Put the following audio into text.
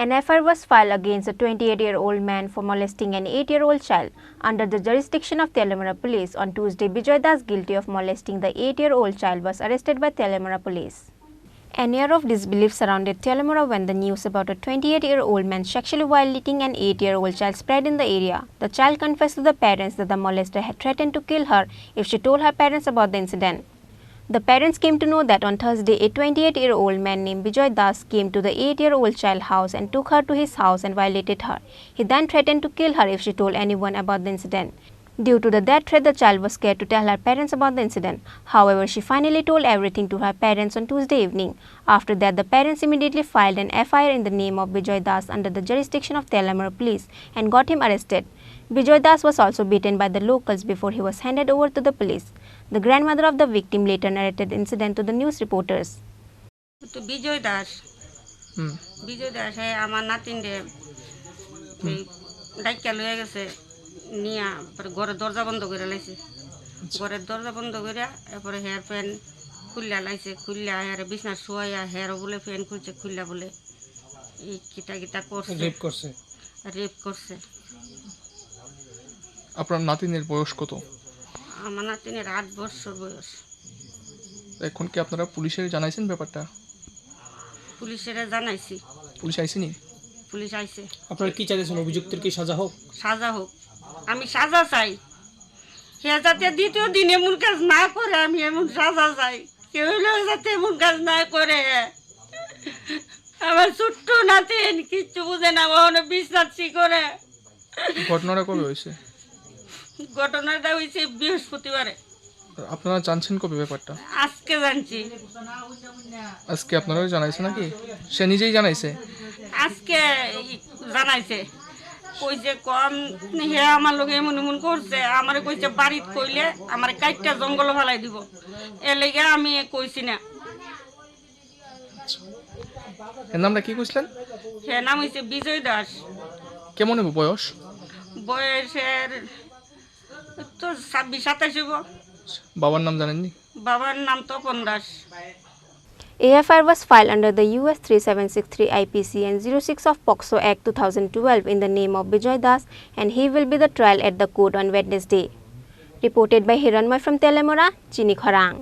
An FIR was filed against a 28-year-old man for molesting an 8-year-old child under the jurisdiction of Telemara police. On Tuesday, Bijoy Das, guilty of molesting the 8-year-old child, was arrested by Telemara police. An air of disbelief surrounded Telemara when the news about a 28-year-old man sexually violating an 8-year-old child spread in the area. The child confessed to the parents that the molester had threatened to kill her if she told her parents about the incident. The parents came to know that on Thursday, a 28-year-old man named Bijoy Das came to the 8-year-old child's house and took her to his house and violated her. He then threatened to kill her if she told anyone about the incident. Due to the death threat, the child was scared to tell her parents about the incident. However, she finally told everything to her parents on Tuesday evening. After that, the parents immediately filed an FIR in the name of Bijoy Das under the jurisdiction of Telemara police and got him arrested. Bijoy Das was also beaten by the locals before he was handed over to the police. The grandmother of the victim later narrated the incident to the news reporters. To Bijoy Das. Bijoy Das hai amar natin de ডাইকা লয়ে গেছে নিয়া পরে ঘরের দরজা বন্ধ করে লাইছে ঘরের দরজা বন্ধ করে এরপরে হেয়ার ফ্যান খুললা লাইছে খুললা হেয়ার বিছনা শোয়া হেয়ার বলে ফ্যান খুলছে খুললা বলে এই কিটা করছে রেপ করছে আপনার নাতিনের বয়স কত? আমার নাতিনের 8 বছর বয়স। এখন কি আপনারা পুলিশে জানাইছেন ব্যাপারটা? পুলিশে জানাইছি। পুলিশ আইছেনি? পুলিশ আইছে। আপনারা কি চাইছেন? অভিযুক্তের কি সাজা হোক? সাজা হোক। আমি সাজা চাই। হে যাতে দ্বিতীয় দিন এমন কাজ না করে আমি এমন সাজা চাই। কেউ যাতে এমন কাজ না করে। আমার ছোট্ট নাতিন কিচ্ছু বুঝে না ওখানে বিশ্বাসী করে। ঘটনাটা কবে হয়েছে? ঘটনাটা হয়েছে বৃহস্পতিবারে। আপনারা জানছেন কবে ব্যাপারটা? আজকে জানছি। আজকে আপনারা জানাইছে নাকি? সে নিজেই জানাইছে? আজকে জানাইছে। কইছে কম হে আমার লগে এমন করছে আমারে কইছে বাড়িত কইলে আমারে কাইটটা জঙ্গল ফেলাই দিব এর লাগি আমি কইছি না। এর নামটা কি কইছিলেন? হে নাম হইছে বিজয় দাস। কেমন হবে বয়স? বয়সের তো 26-27 হইব। বাবার নাম জানেননি? বাবার নাম Tapan Das. AFIR was filed under the US 3763 IPC and 06 of POCSO Act 2012 in the name of Bijoy Das, and he will be the trial at the court on Wednesday. Reported by Hiranmoy from Telemara, Chini, Khorang.